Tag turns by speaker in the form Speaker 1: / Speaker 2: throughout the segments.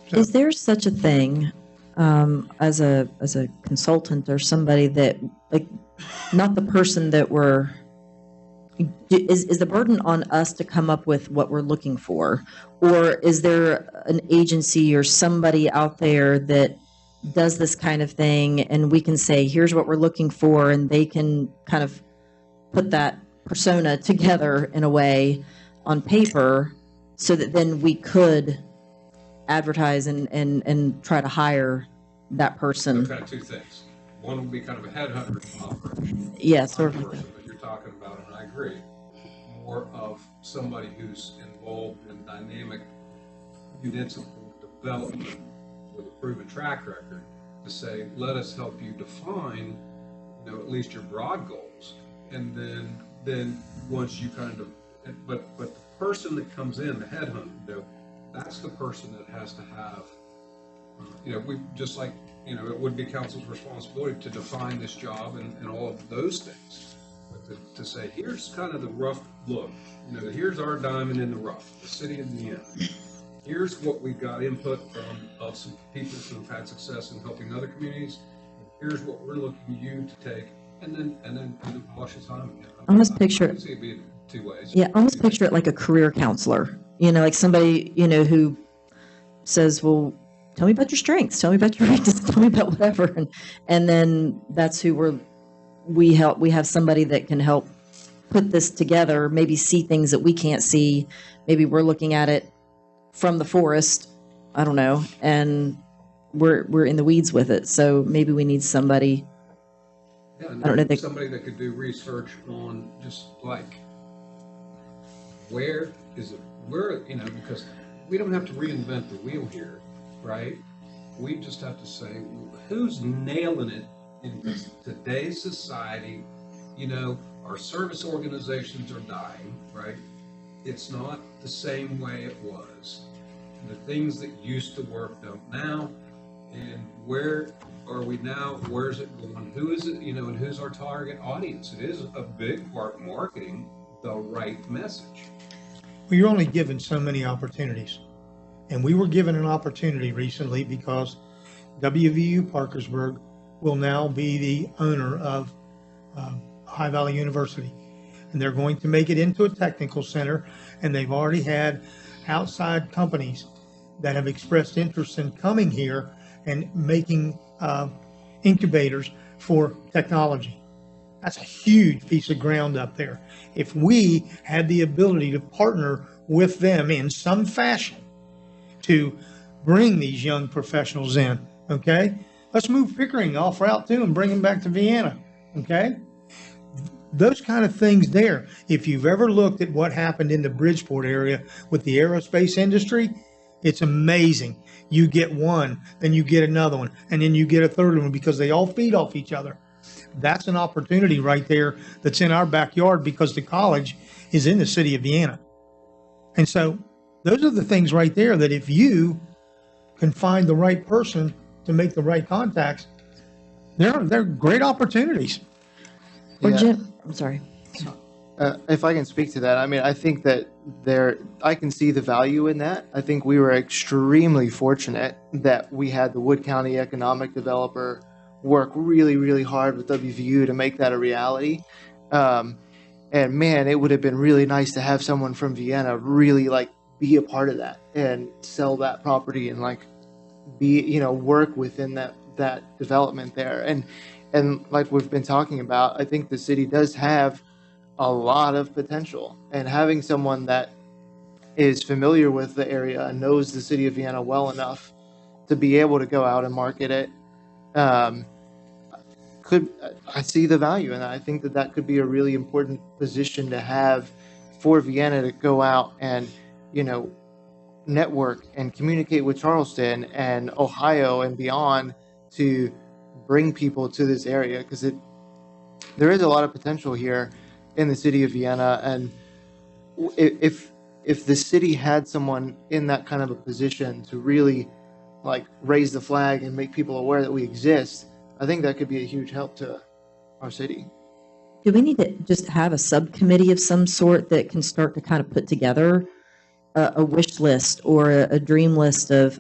Speaker 1: So,
Speaker 2: Is there such a thing as a consultant or somebody that, like, not the person that we're is the burden on us to come up with what we're looking for, or is there an agency or somebody out there that does this kind of thing and we can say here's what we're looking for and they can kind of put that persona together in a way on paper so that then we could advertise and try to hire that person?
Speaker 3: So kind of two things. One would be kind of a headhunter offer.
Speaker 2: Yes,
Speaker 3: Sort
Speaker 2: or
Speaker 3: of person that you're talking about, and I agree. More of somebody who's involved in dynamic municipal development with a proven track record to say, let us help you define, at least your broad goals, and then once you kind of, but the person that comes in, the headhunter, that's the person that has to have, we just like, it would be council's responsibility to define this job and all of those things. But to say, here's kind of the rough look, here's our diamond in the rough, the city of Vienna. Here's what we got input of some people who've had success in helping other communities. Here's what we're looking you to take, and then polish his time again.
Speaker 2: I almost picture it.
Speaker 3: See it be two ways.
Speaker 2: Yeah, almost picture it like a career counselor. Like somebody who says, "Well, tell me about your strengths, tell me about your weaknesses, tell me about whatever," and then that's who we help. We have somebody that can help put this together. Maybe see things that we can't see. Maybe we're looking at it from the forest. I don't know, and we're in the weeds with it. So maybe we need somebody.
Speaker 3: Yeah,
Speaker 2: I don't know.
Speaker 3: Somebody that could do research on just like where is it? Because we don't have to reinvent the wheel here, right? We just have to say who's nailing it in today's society. Our service organizations are dying, right? It's not the same way it was. The things that used to work don't now. And where are we now? Where's it going? Who is it? And who's our target audience? It is a big part marketing the right message.
Speaker 1: well, you're only given so many opportunities. And we were given an opportunity recently because WVU Parkersburg will now be the owner of High Valley University. And they're going to make it into a technical center. And they've already had outside companies that have expressed interest in coming here and making incubators for technology. That's a huge piece of ground up there. If we had the ability to partner with them in some fashion to bring these young professionals in, okay? Let's move Pickering off route 2 and bring them back to Vienna, okay? Those kind of things there. If you've ever looked at what happened in the Bridgeport area with the aerospace industry, it's amazing. You get one, then you get another one, and then you get a third one because they all feed off each other. That's an opportunity right there that's in our backyard because the college is in the city of Vienna. And so those are the things right there that if you can find the right person to make the right contacts, they're great opportunities.
Speaker 2: Or
Speaker 4: Yeah.
Speaker 2: Jim, I'm sorry.
Speaker 4: If I can speak to that, I mean, I think that I can see the value in that. I think we were extremely fortunate that we had the Wood County economic developer work really, really hard with WVU to make that a reality. And man, it would have been really nice to have someone from Vienna really be a part of that and sell that property and work within that development there. And like we've been talking about, I think the city does have a lot of potential, and having someone that is familiar with the area and knows the city of Vienna well enough to be able to go out and market it, I see the value in that. I think that could be a really important position to have for Vienna to go out and, network and communicate with Charleston and Ohio and beyond to bring people to this area, because there is a lot of potential here in the city of Vienna. And if the city had someone in that kind of a position to really raise the flag and make people aware that we exist, I think that could be a huge help to our city.
Speaker 2: Do we need to just have a subcommittee of some sort that can start to kind of put together a wish list or a dream list of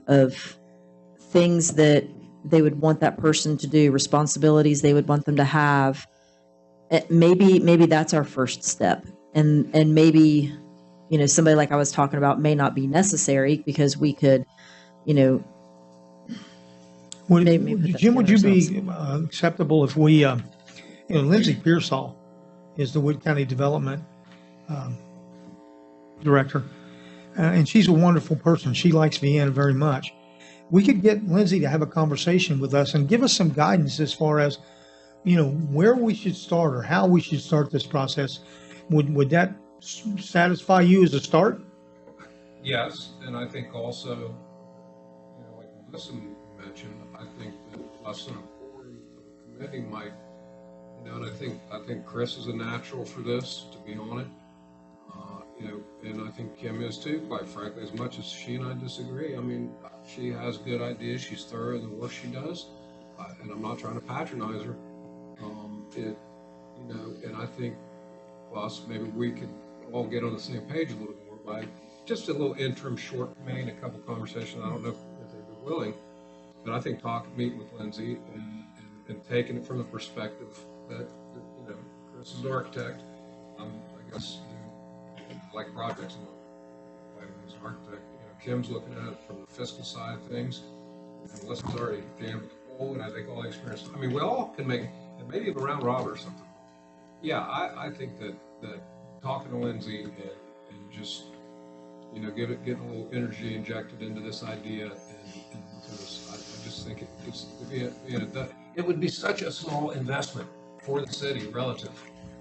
Speaker 2: things that they would want that person to do, responsibilities they would want them to have. Maybe that's our first step, and maybe, you know, somebody like I was talking about may not be necessary, because we could, you know, maybe put that
Speaker 1: Jim, would you
Speaker 2: together
Speaker 1: be acceptable if we, you know, Lindsay Pearsall is the Wood County Development Director, and she's a wonderful person. She likes Vienna very much. We could get Lindsay to have a conversation with us and give us some guidance as far as, you know, where we should start or how we should start this process. Would that satisfy you as a start?
Speaker 3: Yes, and I think also, you know, like Melissa mentioned, I think that us on a board of a committee might, you know, and I think Chris is a natural for this, to be on it. You know, and I think Kim is too, quite frankly, as much as she and I disagree. I mean, she has good ideas, she's thorough in the work she does, and I'm not trying to patronize her. You know, and I think, plus, maybe we could all get on the same page a little more by just a little interim short meeting, a couple conversations. I don't know if they'd be willing, but I think meeting with Lindsay and taking it from the perspective that, you know, Chris is an architect. I guess, you know, like projects, like as an architect, you know, Kim's looking at it from the fiscal side of things, and Melissa's already jammed with the pole, and I think all the experience. I mean, we all can make, and maybe a round robin or something. Yeah, I think that talking to Lindsay and just, you know, getting a little energy injected into this idea, and because I just think it would be such a small investment for the city relative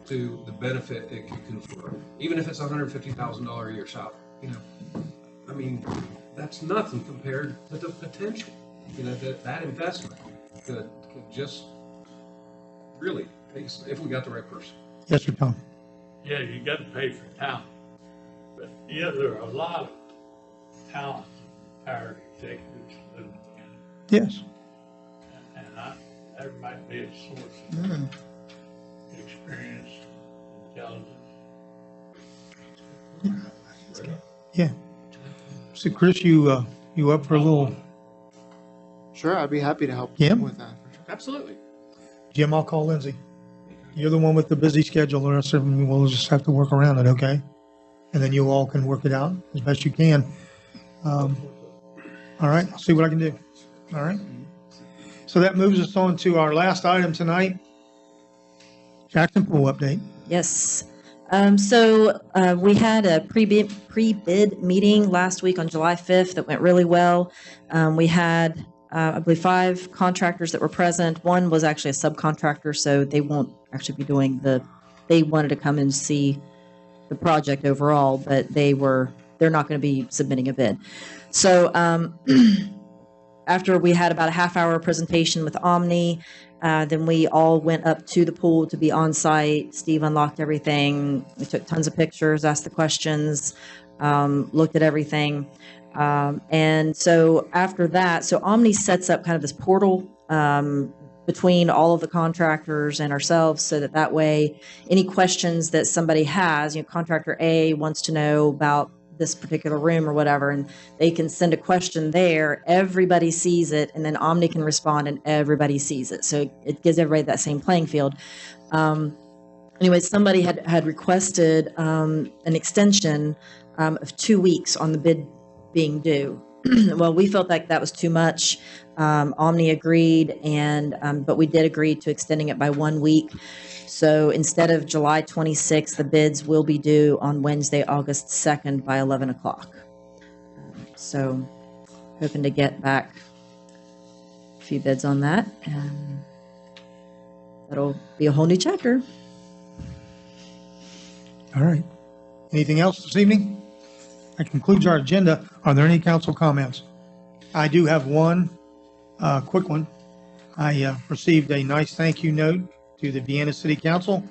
Speaker 3: to the benefit it could confer, even if it's $150,000 a year salary. You know, I mean, that's nothing compared to the potential. You know, that investment could just really, if we got the right person.
Speaker 1: Yes, sir, Tom.
Speaker 5: Yeah, you got to pay for talent. But yeah, there are a lot of talented retired executives living in,
Speaker 1: Yes.
Speaker 5: and that might be a source of experience, intelligence.
Speaker 1: Yeah. So, Chris, you up for a little?
Speaker 4: Sure, I'd be happy to help
Speaker 1: Yeah.
Speaker 4: with that.
Speaker 6: Absolutely.
Speaker 1: Jim, I'll call Lindsay. You're the one with the busy schedule. The rest of them, we'll just have to work around it, okay? And then you all can work it out as best you can. All right, I'll see what I can do. All right. So that moves us on to our last item tonight. Jackson Pool update.
Speaker 2: Yes. So we had a pre-bid meeting last week on July 5th that went really well. We had, I believe, 5 contractors that were present. One was actually a subcontractor, so they won't actually be doing they wanted to come and see the project overall, but they're not going to be submitting a bid. So after we had about a half-hour presentation with Omni, then we all went up to the pool to be on site. Steve unlocked everything. We took tons of pictures, asked the questions, looked at everything. And so after that, so Omni sets up kind of this portal between all of the contractors and ourselves, so that way any questions that somebody has, you know, contractor A wants to know about this particular room or whatever, and they can send a question there, everybody sees it, and then Omni can respond and everybody sees it. So it gives everybody that same playing field. Anyway, somebody had requested an extension of 2 weeks on the bid being due. Well, we felt like that was too much. Omni agreed, but we did agree to extending it by 1 week. So instead of July 26th, the bids will be due on Wednesday, August 2nd by 11 o'clock. So hoping to get back a few bids on that, and that'll be a whole new chapter.
Speaker 1: All right. Anything else this evening? That concludes our agenda. Are there any council comments? I do have one quick one. I received a nice thank you note to the Vienna City Council.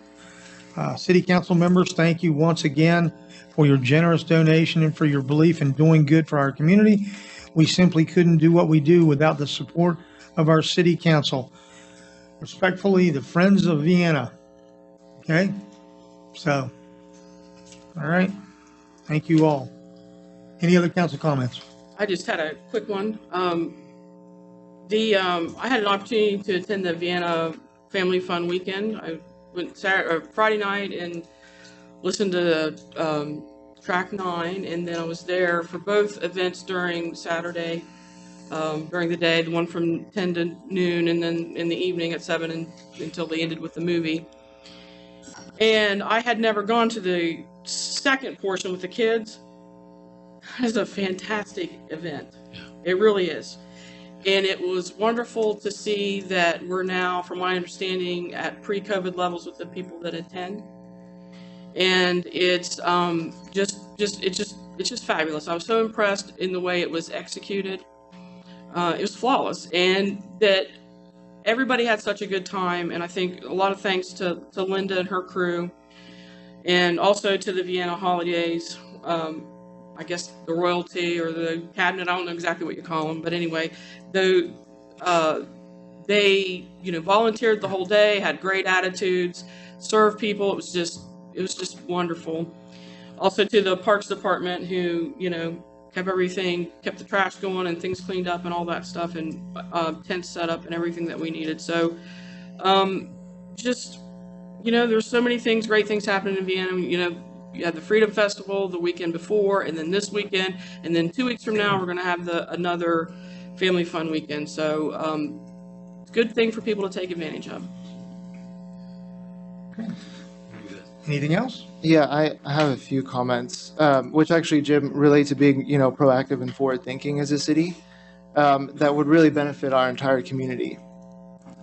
Speaker 1: City Council members, thank you once again for your generous donation and for your belief in doing good for our community. We simply couldn't do what we do without the support of our City Council. Respectfully, the Friends of Vienna. Okay? So, all right. Thank you all. Any other council comments?
Speaker 6: I just had a quick one. I had an opportunity to attend the Vienna Family Fun Weekend. I went Friday night and listened to track 9, and then I was there for both events during Saturday, during the day, the one from 10 to noon, and then in the evening at 7 until they ended with the movie. And I had never gone to the second portion with the kids. It's a fantastic event. It really is. And it was wonderful to see that we're now, from my understanding, at pre-COVID levels with the people that attend. And it's just fabulous. I was so impressed in the way it was executed. It was flawless, and that everybody had such a good time. And I think a lot of thanks to Linda and her crew, and also to the Vienna Holidays. I guess the royalty or the cabinet, I don't know exactly what you call them, but anyway, they volunteered the whole day, had great attitudes, served people. It was just wonderful. Also to the Parks Department, who kept the trash going and things cleaned up and all that stuff, and tents set up and everything that we needed. So there's so many things, great things happening in Vienna. You had the Freedom Festival the weekend before, and then this weekend, and then 2 weeks from now we're going to have another Family Fun Weekend. So it's a good thing for people to take advantage of.
Speaker 1: Okay. Anything else?
Speaker 4: Yeah, I have a few comments, which actually, Jim, relate to being, proactive and forward-thinking as a city, that would really benefit our entire community.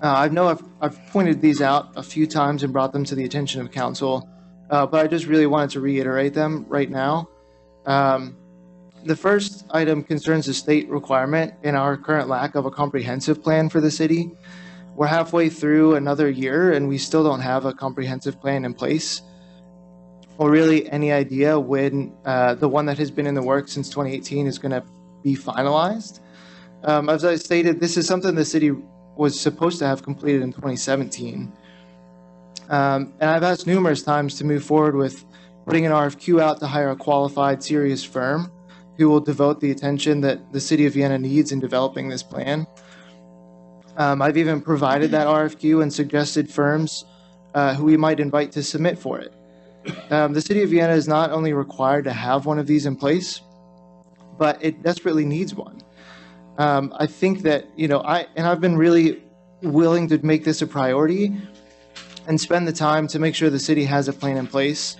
Speaker 4: I've pointed these out a few times and brought them to the attention of council, but I just really wanted to reiterate them right now. The first item concerns the state requirement and our current lack of a comprehensive plan for the city. We're halfway through another year and we still don't have a comprehensive plan in place, or really any idea when the one that has been in the works since 2018 is going to be finalized. As I stated, this is something the city was supposed to have completed in 2017. And I've asked numerous times to move forward with putting an RFQ out to hire a qualified, serious firm who will devote the attention that the city of Vienna needs in developing this plan. I've even provided that RFQ and suggested firms who we might invite to submit for it. The city of Vienna is not only required to have one of these in place, but it desperately needs one. I think that, I've been really willing to make this a priority and spend the time to make sure the city has a plan in place.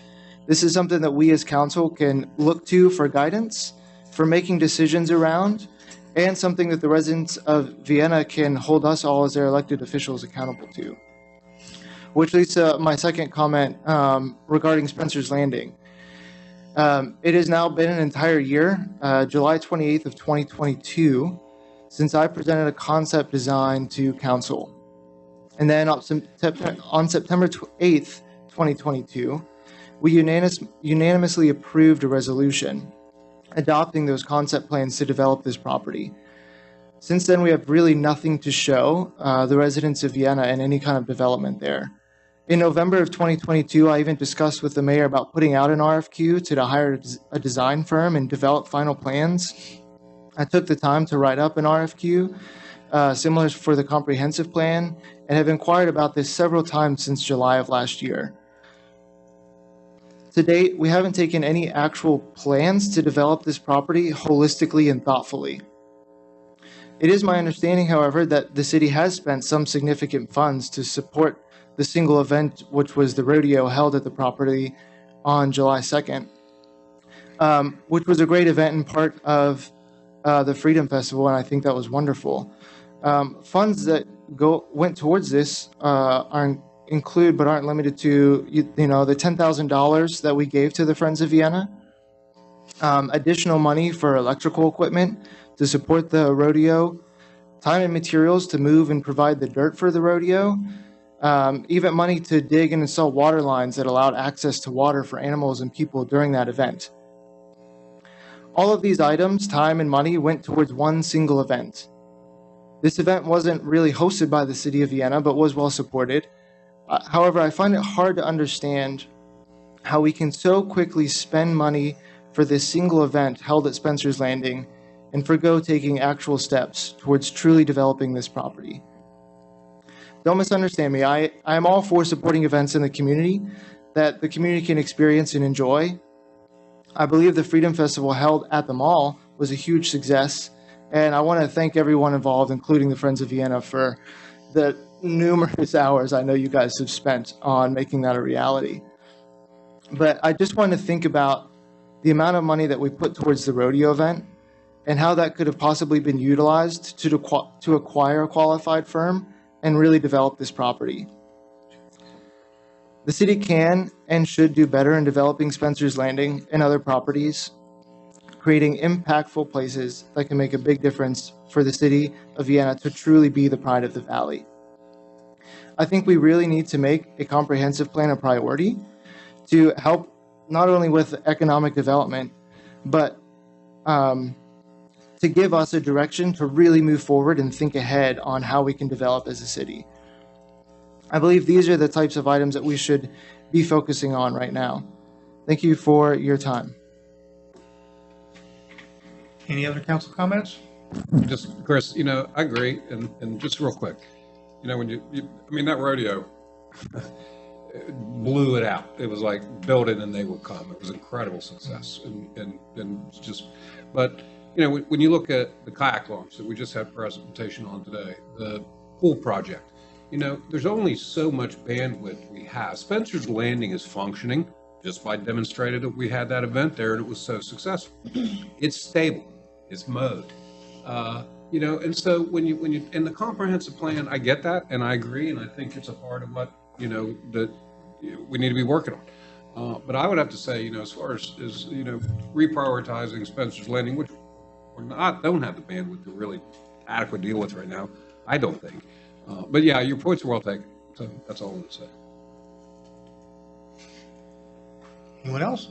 Speaker 4: This is something that we as council can look to for guidance, for making decisions around, and something that the residents of Vienna can hold us all as their elected officials accountable to. Which leads to my second comment regarding Spencer's Landing. It has now been an entire year, July 28th of 2022, since I presented a concept design to council. And then on September 8th, 2022, we unanimously approved a resolution adopting those concept plans to develop this property. Since then, we have really nothing to show the residents of Vienna and any kind of development there. In November of 2022, I even discussed with the mayor about putting out an RFQ to hire a design firm and develop final plans. I took the time to write up an RFQ, similar for the comprehensive plan, and have inquired about this several times since July of last year. To date, we haven't taken any actual plans to develop this property holistically and thoughtfully. It is my understanding, however, that the city has spent some significant funds to support the single event, which was the rodeo held at the property on July 2nd, which was a great event and part of the Freedom Festival, and I think that was wonderful. Funds that went towards this include but aren't limited to the $10,000 that we gave to the Friends of Vienna, additional money for electrical equipment to support the rodeo, time and materials to move and provide the dirt for the rodeo, even money to dig and install water lines that allowed access to water for animals and people during that event. All of these items, time and money, went towards one single event. This event wasn't really hosted by the city of Vienna, but was well supported. However, I find it hard to understand how we can so quickly spend money for this single event held at Spencer's Landing and forgo taking actual steps towards truly developing this property. Don't misunderstand me. I am all for supporting events in the community that the community can experience and enjoy. I believe the Freedom Festival held at the mall was a huge success, and I want to thank everyone involved, including the Friends of Vienna, for the numerous hours I know you guys have spent on making that a reality. But I just want to think about the amount of money that we put towards the rodeo event and how that could have possibly been utilized to acquire a qualified firm and really develop this property. The city can and should do better in developing Spencer's Landing and other properties, creating impactful places that can make a big difference for the city of Vienna to truly be the pride of the valley. I think we really need to make a comprehensive plan a priority to help not only with economic development, but to give us a direction to really move forward and think ahead on how we can develop as a city. I believe these are the types of items that we should be focusing on right now. Thank you for your time.
Speaker 1: Any other council comments?
Speaker 3: Just, Chris, I agree, and just real quick, when that rodeo blew it out. It was like build it and they would come. It was incredible success, and just, but when you look at the kayak launch that we just had a presentation on today, the pool project, there's only so much bandwidth we have. Spencer's Landing is functioning just by demonstrating that we had that event there and it was so successful. It's stable, it's mowed, and so when you in the comprehensive plan, I get that and I agree, and I think it's a part of what that we need to be working on. But I would have to say, as far as reprioritizing Spencer's Landing, which don't have the bandwidth to really adequately deal with right now, I don't think. But yeah, your points are well taken. So that's all I want to say.
Speaker 1: Anyone else?